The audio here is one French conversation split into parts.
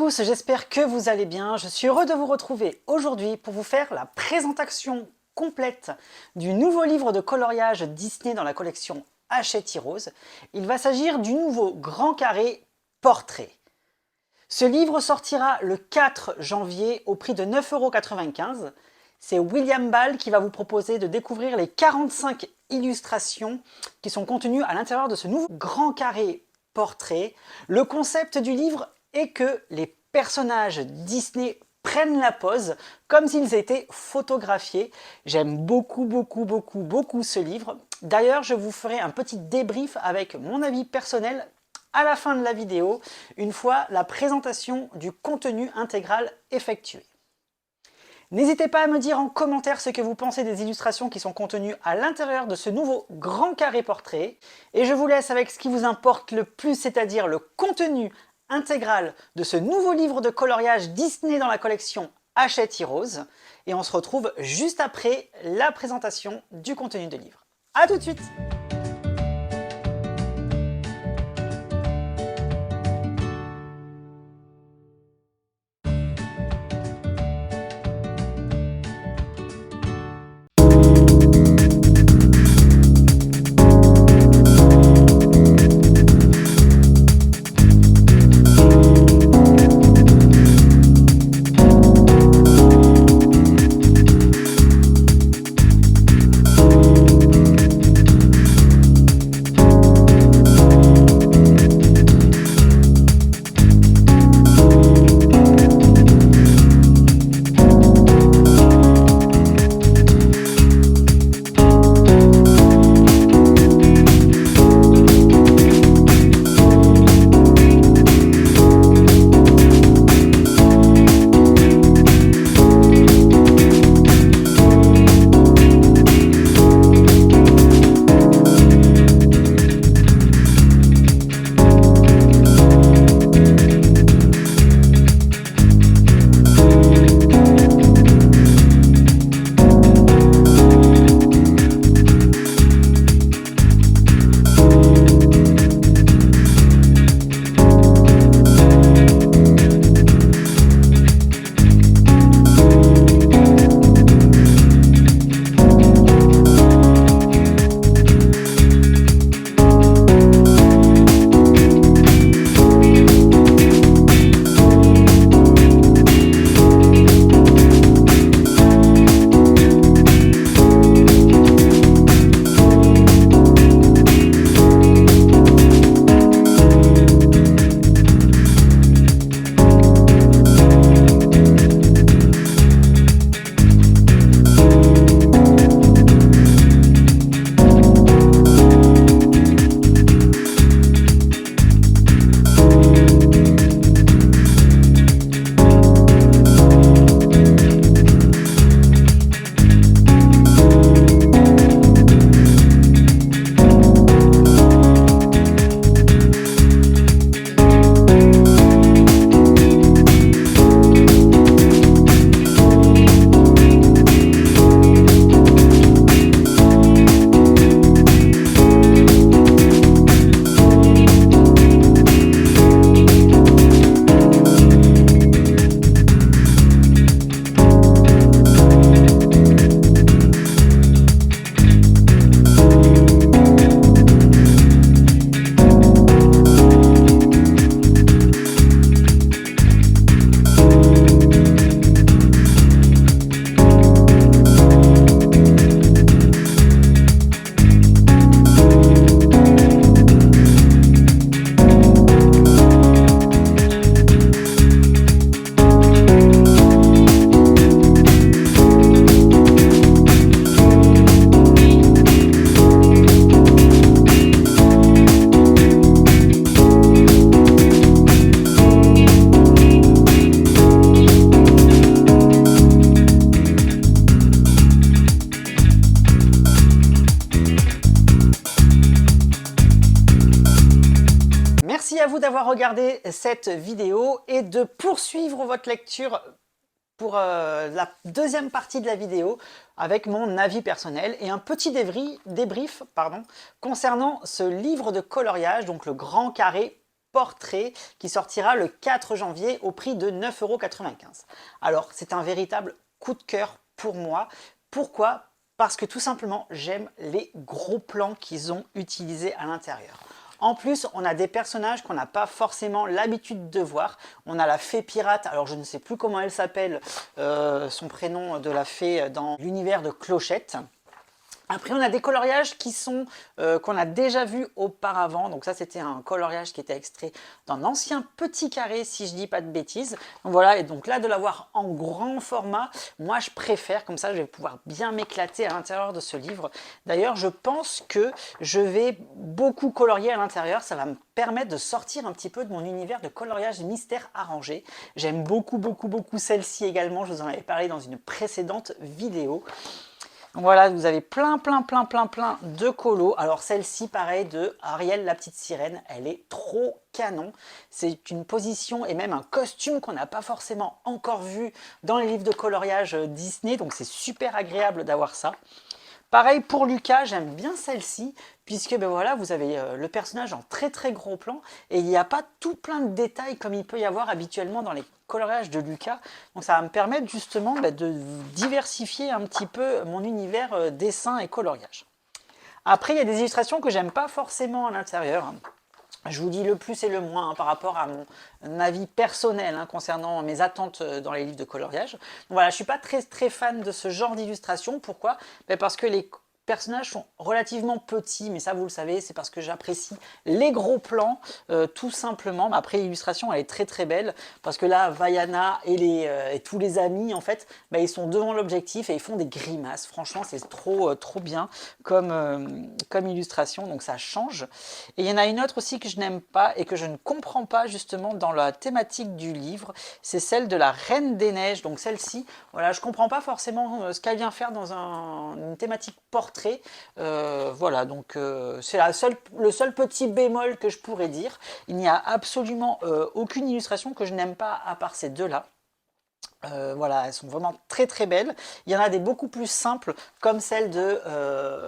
tous, j'espère que vous allez bien. Je suis heureux de vous retrouver aujourd'hui pour vous faire la présentation complète du nouveau livre de coloriage Disney dans la collection Hachette Heroes. Il va s'agir du nouveau Grand Carré Portrait. Ce livre sortira le 4 janvier au prix de 9,95 €. C'est William Ball qui va vous proposer de découvrir les 45 illustrations qui sont contenues à l'intérieur de ce nouveau Grand Carré Portrait. Le concept du livre est que les personnages Disney prennent la pose comme s'ils étaient photographiés. J'aime beaucoup ce livre. D'ailleurs, je vous ferai un petit débrief avec mon avis personnel à la fin de la vidéo, une fois la présentation du contenu intégral effectuée. N'hésitez pas à me dire en commentaire ce que vous pensez des illustrations qui sont contenues à l'intérieur de ce nouveau Grand Carré Portrait. Et je vous laisse avec ce qui vous importe le plus, c'est-à-dire le contenu intégral de ce nouveau livre de coloriage Disney dans la collection Hachette Heroes. Et on se retrouve juste après la présentation du contenu de livre. A tout de suite! Merci à vous d'avoir regardé cette vidéo et de poursuivre votre lecture pour la deuxième partie de la vidéo avec mon avis personnel et un petit débrief concernant ce livre de coloriage, donc le Grand Carré Portrait qui sortira le 4 janvier au prix de 9,95 €. Alors, c'est un véritable coup de cœur pour moi. Pourquoi? Parce que tout simplement, j'aime les gros plans qu'ils ont utilisés à l'intérieur. En plus, on a des personnages qu'on n'a pas forcément l'habitude de voir. On a la fée pirate, alors je ne sais plus comment elle s'appelle, son prénom de la fée dans l'univers de Clochette. Après, on a des coloriages qui sont qu'on a déjà vus auparavant. Donc ça, c'était un coloriage qui était extrait d'un ancien petit carré, si je dis pas de bêtises. Donc voilà, et donc là, de l'avoir en grand format, moi, je préfère. Comme ça, je vais pouvoir bien m'éclater à l'intérieur de ce livre. D'ailleurs, je pense que je vais beaucoup colorier à l'intérieur. Ça va me permettre de sortir un petit peu de mon univers de coloriage mystère arrangé. J'aime beaucoup, beaucoup, beaucoup celle-ci également. Je vous en avais parlé dans une précédente vidéo. Voilà, vous avez plein de colos. Alors celle-ci, pareil, de Ariel la petite sirène, elle est trop canon. C'est une position et même un costume qu'on n'a pas forcément encore vu dans les livres de coloriage Disney, donc c'est super agréable d'avoir ça. Pareil pour Lucas, j'aime bien celle-ci, puisque ben voilà, vous avez le personnage en très gros plan, et il n'y a pas tout plein de détails comme il peut y avoir habituellement dans les coloriages de Lucas. Donc ça va me permettre justement de diversifier un petit peu mon univers dessin et coloriage. Après, il y a des illustrations que j'aime pas forcément à l'intérieur. Je vous dis le plus et le moins par rapport à mon avis personnel concernant mes attentes dans les livres de coloriage. Donc voilà, je ne suis pas très fan de ce genre d'illustration. Pourquoi? Parce que les personnages sont relativement petits, mais ça vous le savez, c'est parce que j'apprécie les gros plans, tout simplement. Mais après, l'illustration, elle est très belle, parce que là, Vaiana et tous les amis, en fait, ils sont devant l'objectif et ils font des grimaces. Franchement, c'est trop bien comme illustration, donc ça change. Et il y en a une autre aussi que je n'aime pas et que je ne comprends pas justement dans la thématique du livre, c'est celle de la Reine des Neiges. Donc celle-ci, voilà, je ne comprends pas forcément ce qu'elle vient faire dans une thématique portrait. Voilà, donc c'est le seul petit bémol que je pourrais dire. Il n'y a absolument aucune illustration que je n'aime pas à part ces deux-là. Voilà, elles sont vraiment très belles. Il y en a des beaucoup plus simples, comme celle de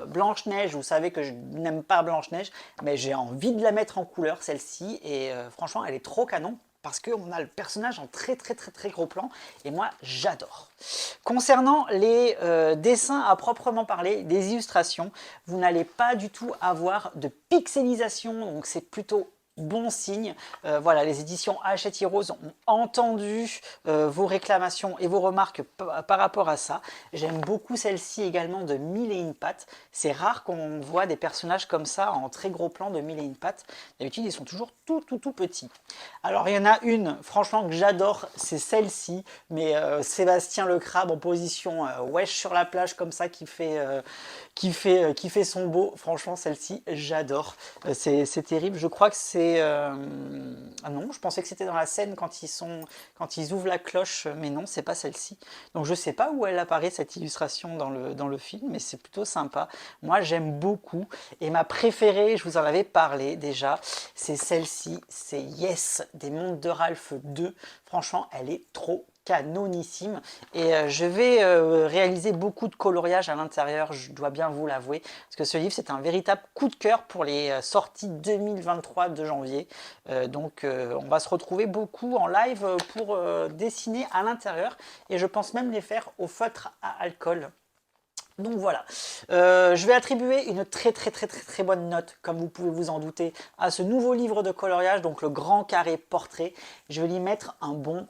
Blanche-Neige. Vous savez que je n'aime pas Blanche-Neige, mais j'ai envie de la mettre en couleur, celle-ci. Et franchement, elle est trop canon, parce qu'on a le personnage en très gros plan, et moi, j'adore. Concernant les dessins à proprement parler, des illustrations, vous n'allez pas du tout avoir de pixelisation, donc c'est plutôt bon signe. Voilà, les éditions Hachette Heroes ont entendu vos réclamations et vos remarques par rapport à ça. J'aime beaucoup celle-ci également de Mille et une pattes. C'est rare qu'on voit des personnages comme ça en très gros plan de Mille et une pattes. D'habitude, ils sont toujours tout petits. Alors, il y en a une, franchement, que j'adore, c'est celle-ci. Mais Sébastien le crabe en position wesh sur la plage comme ça qui fait son beau. Franchement, celle-ci, j'adore. C'est terrible. Je crois que c'est ah non, je pensais que c'était dans la scène quand ils ouvrent la cloche, mais non, c'est pas celle-ci. Donc je sais pas où elle apparaît cette illustration dans le film, mais c'est plutôt sympa. Moi, j'aime beaucoup. Et ma préférée, je vous en avais parlé déjà, c'est celle-ci, c'est Yes des Mondes de Ralph 2. Franchement, elle est trop canonissime, et je vais réaliser beaucoup de coloriage à l'intérieur, je dois bien vous l'avouer, parce que ce livre c'est un véritable coup de cœur pour les sorties 2023 de janvier. Donc on va se retrouver beaucoup en live pour dessiner à l'intérieur, et je pense même les faire au feutre à alcool. Donc voilà, je vais attribuer une très bonne note, comme vous pouvez vous en douter, à ce nouveau livre de coloriage, donc le Grand Carré Portrait. Je vais lui mettre un bon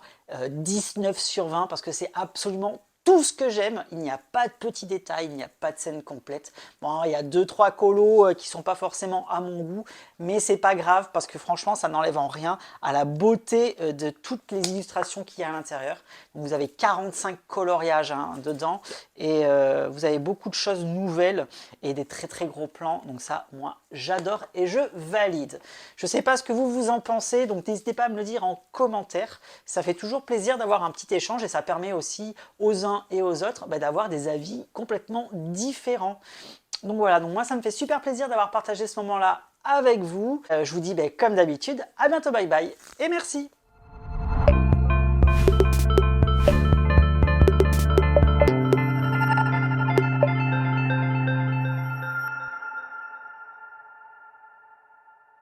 19 sur 20, parce que c'est absolument tout ce que j'aime. Il n'y a pas de petits détails, il n'y a pas de scène complète. Bon, il y a 2-3 colos qui sont pas forcément à mon goût, mais c'est pas grave, parce que franchement, ça n'enlève en rien à la beauté de toutes les illustrations qu'il y a à l'intérieur. Vous avez 45 coloriages dedans, et vous avez beaucoup de choses nouvelles et des très gros plans. Donc ça, moi, j'adore et je valide. Je sais pas ce que vous en pensez, donc n'hésitez pas à me le dire en commentaire. Ça fait toujours plaisir d'avoir un petit échange, et ça permet aussi aux uns et aux autres d'avoir des avis complètement différents. Donc voilà, donc moi ça me fait super plaisir d'avoir partagé ce moment-là avec vous. Je vous dis comme d'habitude, à bientôt, bye bye et merci.